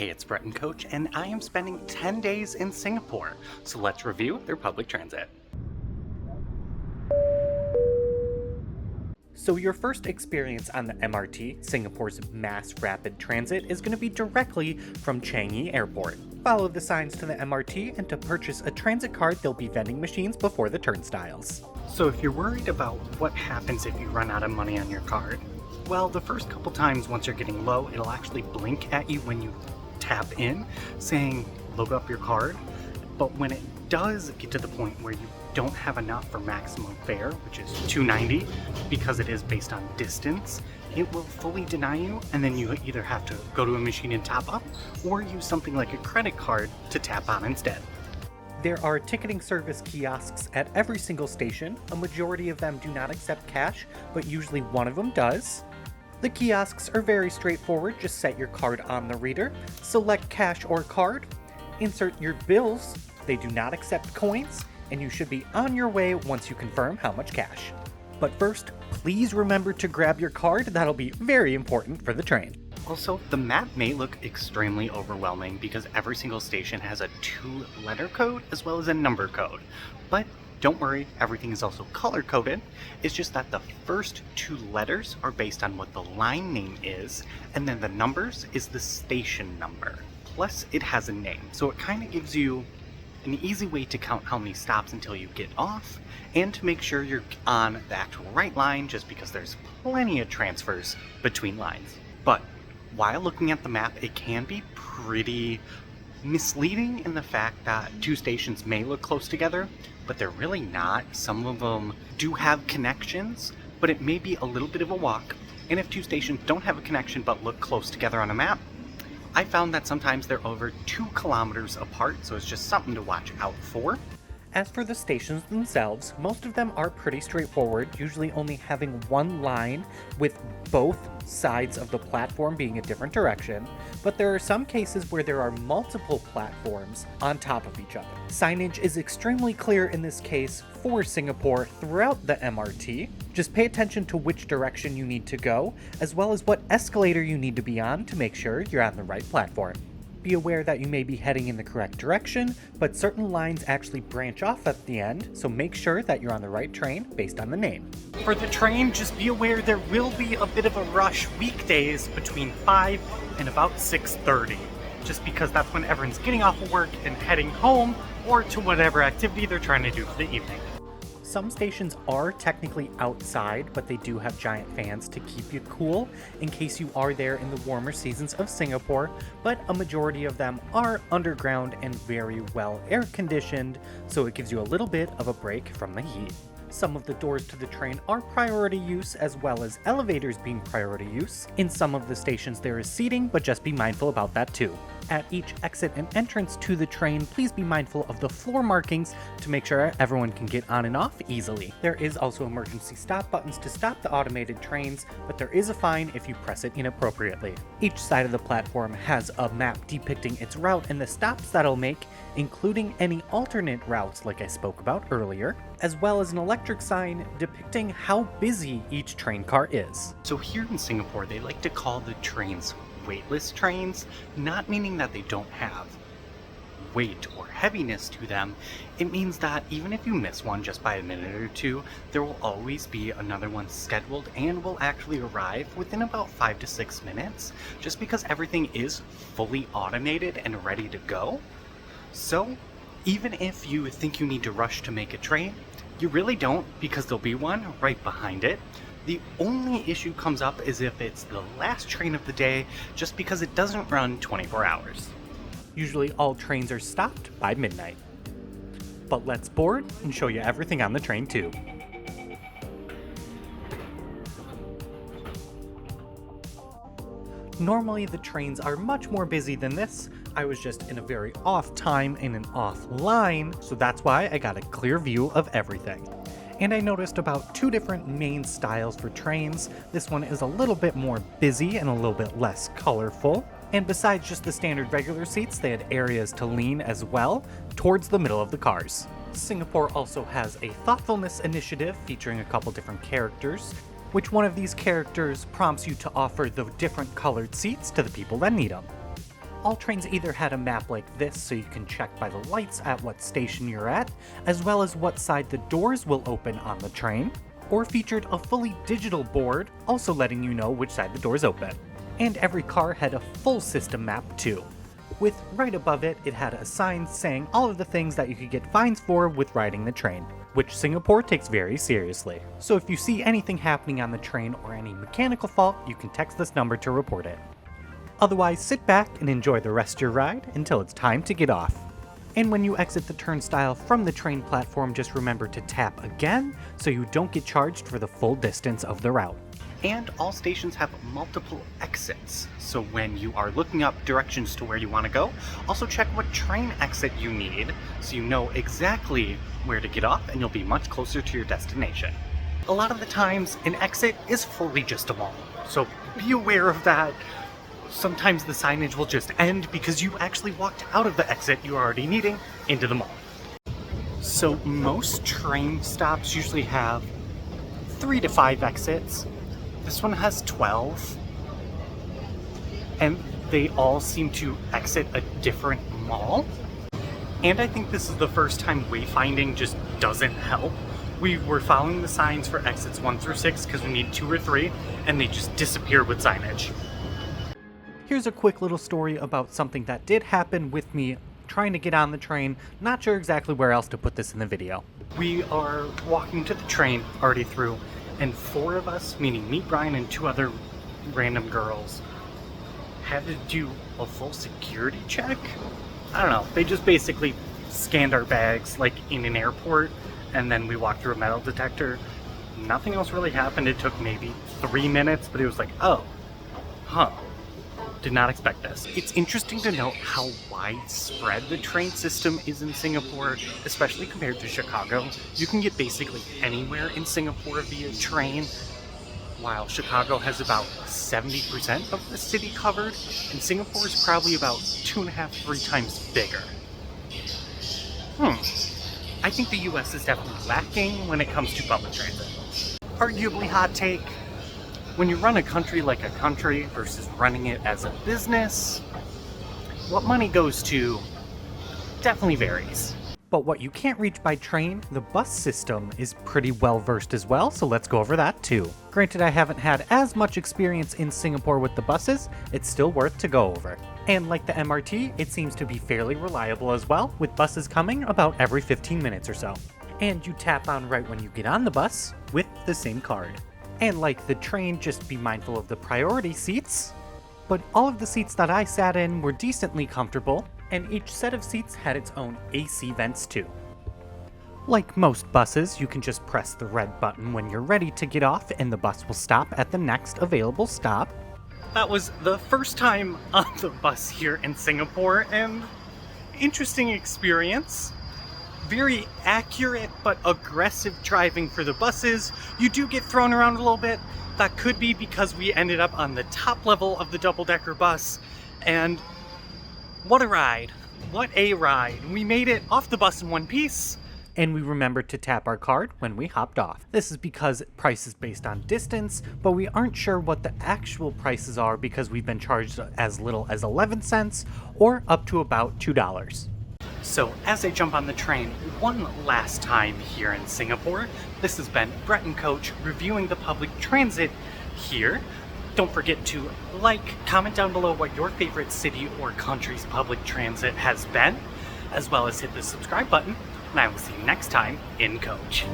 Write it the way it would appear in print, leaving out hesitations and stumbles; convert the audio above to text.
Hey, it's Brett and Coach, and I am spending 10 days in Singapore, so let's review their public transit. So your first experience on the MRT, Singapore's mass rapid transit, is going to be directly from Changi Airport. Follow the signs to the MRT, and to purchase a transit card, there'll be vending machines before the turnstiles. So if you're worried about what happens if you run out of money on your card, well, the first couple times once you're getting low, it'll actually blink at you when you tap in, saying load up your card. But when it does get to the point where you don't have enough for maximum fare, which is $2.90, because it is based on distance, it will fully deny you, and then you either have to go to a machine and top up, or use something like a credit card to tap on instead. There are ticketing service kiosks at every single station. A majority of them do not accept cash, but usually one of them does. The kiosks are very straightforward. Just set your card on the reader, select cash or card, insert your bills. They do not accept coins, and you should be on your way once you confirm how much cash. But first, please remember to grab your card. That'll be very important for the train. Also, the map may look extremely overwhelming because every single station has a 2-letter code as well as a number code. But don't worry, everything is also color-coded. It's just that the first 2 letters are based on what the line name is, and then the numbers is the station number. Plus, it has a name, so it kind of gives you an easy way to count how many stops until you get off, and to make sure you're on the actual right line, just because there's plenty of transfers between lines. But while looking at the map, it can be pretty misleading in the fact that 2 stations may look close together, but they're really not. Some of them do have connections, but it may be a little bit of a walk. And if 2 stations don't have a connection but look close together on a map, I found that sometimes they're over 2 kilometers apart, so it's just something to watch out for. As for the stations themselves, most of them are pretty straightforward, usually only having one line with both sides of the platform being a different direction, but there are some cases where there are multiple platforms on top of each other. Signage is extremely clear in this case for Singapore throughout the MRT. Just pay attention to which direction you need to go, as well as what escalator you need to be on to make sure you're on the right platform. Be aware that you may be heading in the correct direction, but certain lines actually branch off at the end, so make sure that you're on the right train based on the name. For the train, just be aware there will be a bit of a rush weekdays between 5 and about 6:30, just because that's when everyone's getting off of work and heading home or to whatever activity they're trying to do for the evening. Some stations are technically outside, but they do have giant fans to keep you cool in case you are there in the warmer seasons of Singapore, but a majority of them are underground and very well air conditioned, so it gives you a little bit of a break from the heat. Some of the doors to the train are priority use, as well as elevators being priority use. In some of the stations there is seating, but just be mindful about that too. At each exit and entrance to the train, please be mindful of the floor markings to make sure everyone can get on and off easily. There is also emergency stop buttons to stop the automated trains, but there is a fine if you press it inappropriately. Each side of the platform has a map depicting its route and the stops that it'll make, including any alternate routes like I spoke about earlier, as well as an electric sign depicting how busy each train car is. So here in Singapore, they like to call the trains weightless trains, not meaning that they don't have weight or heaviness to them. It means that even if you miss one just by a minute or 2, there will always be another one scheduled and will actually arrive within about 5 to 6 minutes, just because everything is fully automated and ready to go. So even if you think you need to rush to make a train, you really don't, because there'll be one right behind it. The only issue comes up is if it's the last train of the day, just because it doesn't run 24 hours. Usually all trains are stopped by midnight. But let's board and show you everything on the train too. Normally the trains are much more busy than this. I was just in a very off time in an off line, so that's why I got a clear view of everything. And I noticed about 2 different main styles for trains. This one is a little bit more busy and a little bit less colorful. And besides just the standard regular seats, they had areas to lean as well towards the middle of the cars. Singapore also has a thoughtfulness initiative featuring a couple different characters. Which one of these characters prompts you to offer the different colored seats to the people that need them? All trains either had a map like this so you can check by the lights at what station you're at, as well as what side the doors will open on the train, or featured a fully digital board also letting you know which side the doors open. And every car had a full system map too, with right above it, it had a sign saying all of the things that you could get fines for with riding the train, which Singapore takes very seriously. So if you see anything happening on the train or any mechanical fault, you can text this number to report it. Otherwise, sit back and enjoy the rest of your ride until it's time to get off. And when you exit the turnstile from the train platform, just remember to tap again so you don't get charged for the full distance of the route. And all stations have multiple exits, so when you are looking up directions to where you want to go, also check what train exit you need so you know exactly where to get off and you'll be much closer to your destination. A lot of the times, an exit is fully just a mall, so be aware of that. Sometimes the signage will just end because you actually walked out of the exit you were already needing into the mall. So most train stops usually have 3 to 5 exits. This one has 12, and they all seem to exit a different mall. And I think this is the first time wayfinding just doesn't help. We were following the signs for exits 1 through 6 because we need 2 or 3, and they just disappear with signage. Here's a quick little story about something that did happen with me trying to get on the train. Not sure exactly where else to put this in the video. We are walking to the train, already through, and 4 of us, meaning me, Brian, and 2 other random girls, had to do a full security check. I don't know, they just basically scanned our bags like in an airport, and then we walked through a metal detector. Nothing else really happened. It took maybe 3 minutes, but it was like, oh, huh. Did not expect this. It's interesting to note how widespread the train system is in Singapore, especially compared to Chicago. You can get basically anywhere in Singapore via train, while Chicago has about 70% of the city covered, and Singapore is probably about 2.5–3 times bigger. I think the US is definitely lacking when it comes to public transit. Arguably hot take. When you run a country like a country versus running it as a business, what money goes to definitely varies. But what you can't reach by train, the bus system is pretty well versed as well, so let's go over that too. Granted, I haven't had as much experience in Singapore with the buses, it's still worth to go over. And like the MRT, it seems to be fairly reliable as well, with buses coming about every 15 minutes or so. And you tap on right when you get on the bus with the same card. And like the train, just be mindful of the priority seats. But all of the seats that I sat in were decently comfortable, and each set of seats had its own AC vents too. Like most buses, you can just press the red button when you're ready to get off and the bus will stop at the next available stop. That was the first time on the bus here in Singapore, and interesting experience. Very accurate but aggressive driving for the buses. You do get thrown around a little bit. That could be because we ended up on the top level of the double-decker bus, and what a ride. What a ride. We made it off the bus in one piece, and we remembered to tap our card when we hopped off. This is because price is based on distance, but we aren't sure what the actual prices are because we've been charged as little as 11 cents or up to about $2. So as I jump on the train one last time here in Singapore, this has been Brett and Coach reviewing the public transit here. Don't forget to like, comment down below what your favorite city or country's public transit has been, as well as hit the subscribe button, and I will see you next time in Coach.